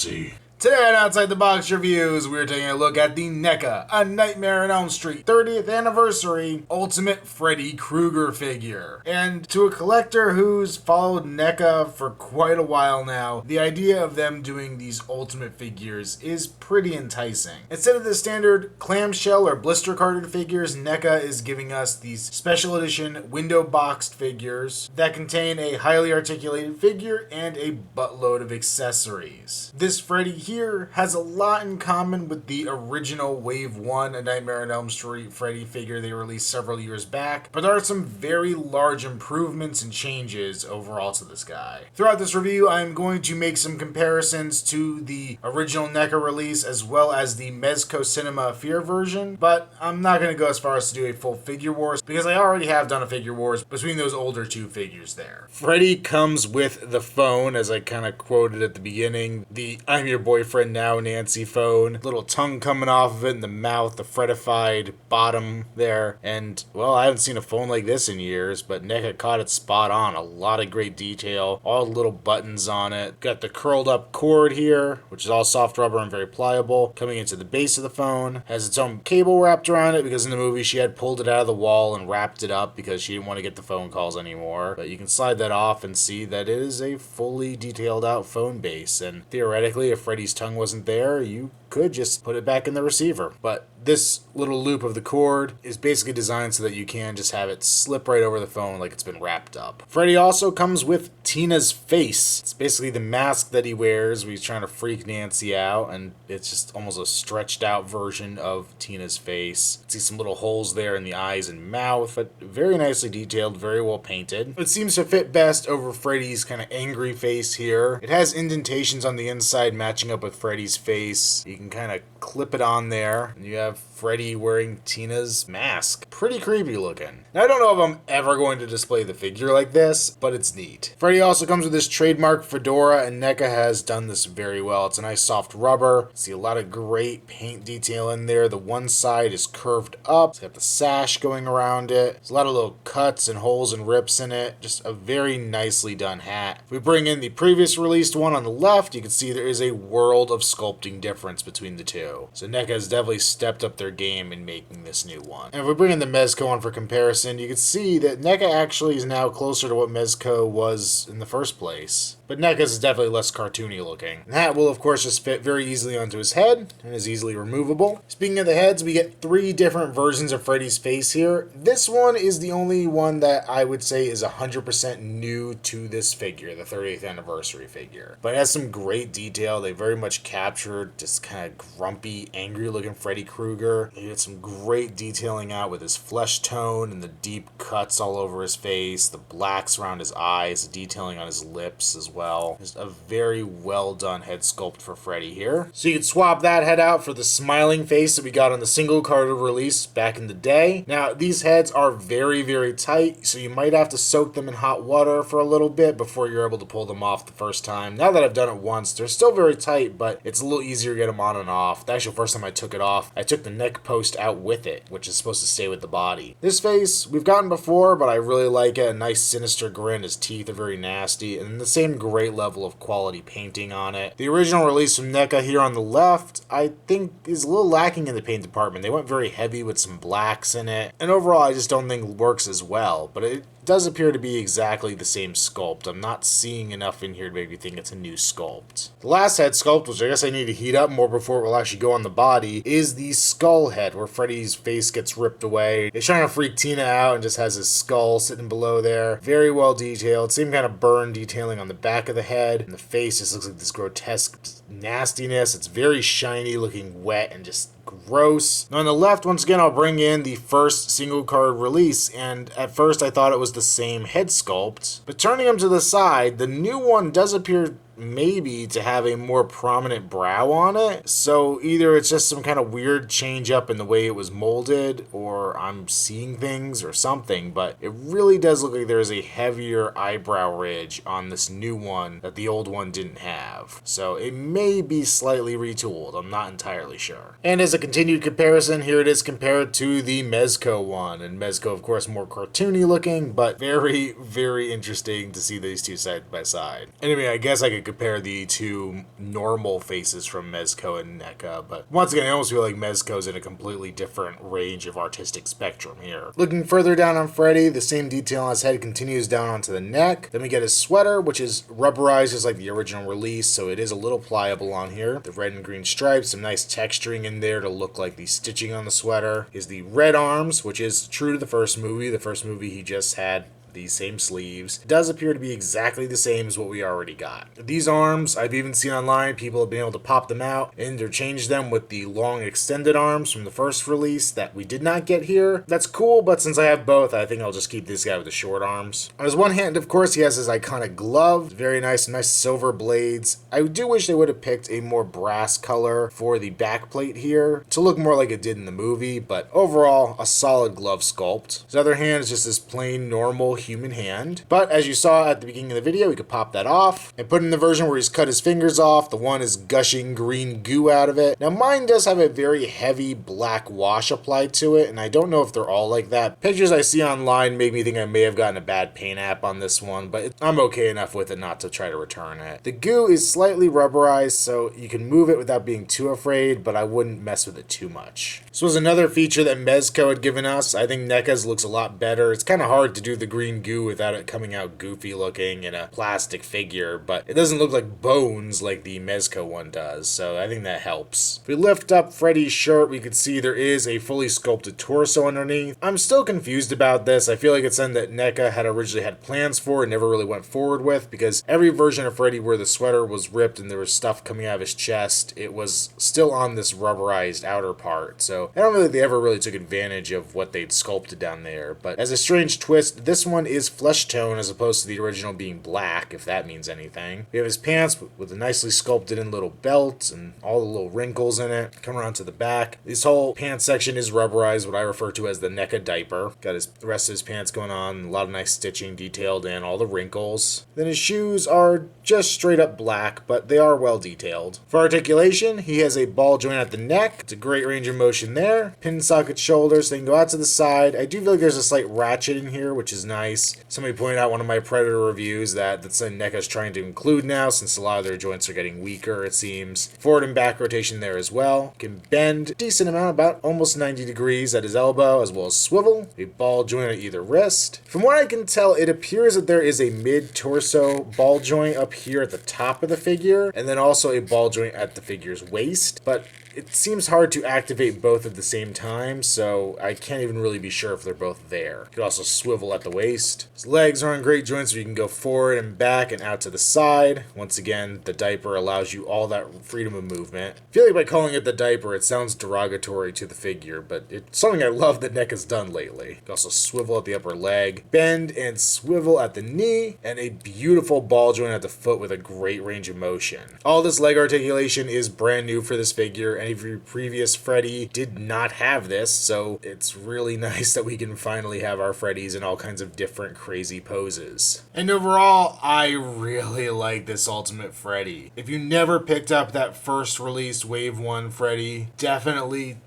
Nancy. Today on Outside the Box Reviews, we're taking a look at the NECA, A Nightmare on Elm Street 30th Anniversary Ultimate Freddy Krueger figure. And to a collector who's followed NECA for quite a while now, the idea of them doing these Ultimate figures is pretty enticing. Instead of the standard clamshell or blister carded figures, NECA is giving us these special edition window boxed figures that contain a highly articulated figure and a buttload of accessories. This Freddy here has a lot in common with the original Wave 1 A Nightmare on Elm Street Freddy figure they released several years back, but there are some very large improvements and changes overall to this guy. Throughout this review, I'm going to make some comparisons to the original NECA release as well as the Mezco Cinema Fear version, but I'm not going to go as far as to do a full figure wars because I already have done a figure wars between those older two figures there. Freddy comes with the phone, as I kind of quoted at the beginning, the I'm your boyfriend now Nancy phone, little tongue coming off of it in the mouth, the fredified bottom there, and well, I haven't seen a phone like this in years, but NECA caught it spot on. A lot of great detail, all the little buttons on it. Got the curled up cord here, which is all soft rubber and very pliable, coming into the base of the phone. Has its own cable wrapped around it because in the movie she had pulled it out of the wall and wrapped it up because she didn't want to get the phone calls anymore. But you can slide that off and see that it is a fully detailed out phone base, and theoretically if Freddy's tongue wasn't there, you could just put it back in the receiver. But this little loop of the cord is basically designed so that you can just have it slip right over the phone like it's been wrapped up. Freddy also comes with Tina's face. It's basically the mask that he wears when he's trying to freak Nancy out, and it's just almost a stretched out version of Tina's face. See some little holes there in the eyes and mouth, but very nicely detailed, very well painted. It seems to fit best over Freddy's kind of angry face here. It has indentations on the inside matching up with Freddy's face. You can kind of clip it on there, and you have Freddy wearing Tina's mask. Pretty creepy looking. Now, I don't know if I'm ever going to display the figure like this, but it's neat. Freddy also comes with this trademark fedora, and NECA has done this very well. It's a nice soft rubber. See a lot of great paint detail in there. The one side is curved up. It's got the sash going around it. There's a lot of little cuts and holes and rips in it. Just a very nicely done hat. If we bring in the previous released one on the left, you can see there is a world of sculpting difference between the two. So NECA has definitely stepped up their game in making this new one. And if we bring in the Mezco one for comparison, you can see that NECA actually is now closer to what Mezco was in the first place. But NECA's is definitely less cartoony looking. And that will of course just fit very easily onto his head and is easily removable. Speaking of the heads, we get 3 different versions of Freddy's face here. This one is the only one that I would say is 100% new to this figure, the 30th anniversary figure. But it has some great detail. They very much captured this kind of grumpy, angry looking Freddy Krueger. They get some great detailing out with his flesh tone and the deep cuts all over his face, the blacks around his eyes, the detailing on his lips as well. Just a very well done head sculpt for Freddy here. So you can swap that head out for the smiling face that we got on the single card release back in the day. Now these heads are very, very tight, so you might have to soak them in hot water for a little bit before you're able to pull them off the first time. Now that I've done it once, they're still very tight, but it's a little easier to get them on and off. The actual first time I took it off, I took the neck post out with it, which is supposed to stay with the body. This face, we've gotten before, but I really like it. A nice sinister grin. His teeth are very nasty, and the same great level of quality painting on it. The original release from NECA here on the left, I think is a little lacking in the paint department. They went very heavy with some blacks in it, and overall I just don't think it works as well, but it does appear to be exactly the same sculpt. I'm not seeing enough in here to make me think it's a new sculpt. The last head sculpt, which I guess I need to heat up more before it will actually go on the body, is the skull head, where Freddy's face gets ripped away. He's trying to freak Tina out and just has his skull sitting below there. Very well detailed. Same kind of burn detailing on the back of the head, and the face just looks like this grotesque nastiness. It's very shiny, looking wet and just gross. Now on the left, once again, I'll bring in the first single card release, and at first I thought it was the same head sculpt, but turning him to the side, the new one does appear maybe to have a more prominent brow on it. So either it's just some kind of weird change up in the way it was molded, or I'm seeing things or something, but it really does look like there's a heavier eyebrow ridge on this new one that the old one didn't have. So it may be slightly retooled, I'm not entirely sure. And as a continued comparison, here it is compared to the Mezco one, and Mezco of course more cartoony looking, but very, very interesting to see these two side by side. Anyway, I guess I could compare the two normal faces from Mezco and NECA, but once again, I almost feel like Mezco's in a completely different range of artistic spectrum here. Looking further down on Freddy, the same detail on his head continues down onto the neck. Then we get his sweater, which is rubberized just like the original release, so it is a little pliable on here. The red and green stripes, some nice texturing in there to look like the stitching on the sweater. Is the red arms, which is true to the first movie. The first movie he just had these same sleeves. It does appear to be exactly the same as what we already got. These arms, I've even seen online, people have been able to pop them out and interchange them with the long extended arms from the first release that we did not get here. That's cool, but since I have both, I think I'll just keep this guy with the short arms. On his one hand, of course, he has his iconic glove. Very nice silver blades. I do wish they would have picked a more brass color for the back plate here to look more like it did in the movie, but overall, a solid glove sculpt. His other hand is just this plain, normal human hand. But as you saw at the beginning of the video, we could pop that off and put in the version where he's cut his fingers off. The one is gushing green goo out of it. Now mine does have a very heavy black wash applied to it, and I don't know if they're all like that. Pictures I see online make me think I may have gotten a bad paint app on this one, but I'm okay enough with it not to try to return it. The goo is slightly rubberized, so you can move it without being too afraid, but I wouldn't mess with it too much. This was another feature that Mezco had given us. I think NECA's looks a lot better. It's kind of hard to do the green goo without it coming out goofy looking in a plastic figure, but it doesn't look like bones like the Mezco one does, so I think that helps. If we lift up Freddy's shirt, we can see there is a fully sculpted torso underneath. I'm still confused about this. I feel like it's something that NECA had originally had plans for and never really went forward with, because every version of Freddy where the sweater was ripped and there was stuff coming out of his chest, it was still on this rubberized outer part, so I don't really think they ever really took advantage of what they'd sculpted down there. But as a strange twist, this one is flesh tone as opposed to the original being black, if that means anything. We have his pants with a nicely sculpted in little belt and all the little wrinkles in it. Come around to the back. This whole pants section is rubberized, what I refer to as the NECA diaper. Got the rest of his pants going on, a lot of nice stitching detailed in, all the wrinkles. Then his shoes are just straight up black, but they are well detailed. For articulation, he has a ball joint at the neck. It's a great range of motion there. Pin socket shoulders, so they can go out to the side. I do feel like there's a slight ratchet in here, which is nice. Somebody pointed out one of my Predator reviews that's something NECA's trying to include now, since a lot of their joints are getting weaker, it seems. Forward and back rotation there as well. Can bend a decent amount, about almost 90 degrees at his elbow, as well as swivel. A ball joint at either wrist. From what I can tell, it appears that there is a mid-torso ball joint up here at the top of the figure, and then also a ball joint at the figure's waist, but it seems hard to activate both at the same time, so I can't even really be sure if they're both there. You could also swivel at the waist. His legs are on great joints where you can go forward and back and out to the side. Once again, the diaper allows you all that freedom of movement. I feel like by calling it the diaper, it sounds derogatory to the figure, but it's something I love that NECA's done lately. You can also swivel at the upper leg, bend and swivel at the knee, and a beautiful ball joint at the foot with a great range of motion. All this leg articulation is brand new for this figure, and every previous Freddy did not have this, so it's really nice that we can finally have our Freddys in all kinds of different crazy poses. And overall, I really like this Ultimate Freddy. If you never picked up that first released Wave 1 Freddy, definitely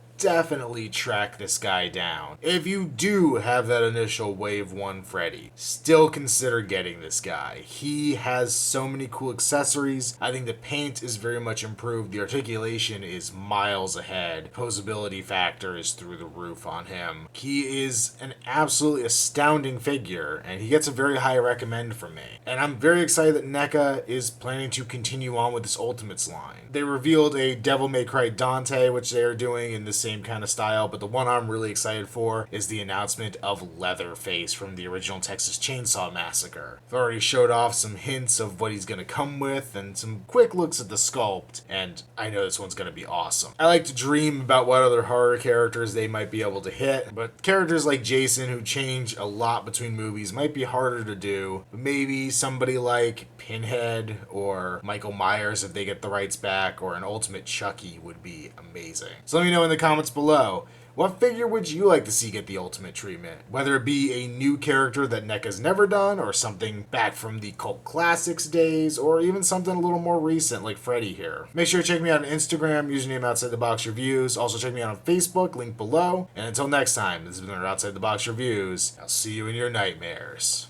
track this guy down. If you do have that initial Wave 1 Freddy, still consider getting this guy. He has so many cool accessories. I think the paint is very much improved. The articulation is miles ahead. Posability factor is through the roof on him. He is an absolutely astounding figure, and he gets a very high recommend from me. And I'm very excited that NECA is planning to continue on with this Ultimates line. They revealed a Devil May Cry Dante, which they are doing in the same kind of style, but the one I'm really excited for is the announcement of Leatherface from the original Texas Chainsaw Massacre. I've already showed off some hints of what he's going to come with and some quick looks at the sculpt, and I know this one's going to be awesome. I like to dream about what other horror characters they might be able to hit, but characters like Jason, who change a lot between movies, might be harder to do. But maybe somebody like Pinhead or Michael Myers, if they get the rights back, or an Ultimate Chucky would be amazing. So let me know in the comments below, what figure would you like to see get the ultimate treatment? Whether it be a new character that NECA's never done, or something back from the cult classics days, or even something a little more recent like Freddy here. Make sure to check me out on Instagram, username Outside the Box Reviews. Also check me out on Facebook, link below. And until next time, this has been our Outside the Box Reviews. I'll see you in your nightmares.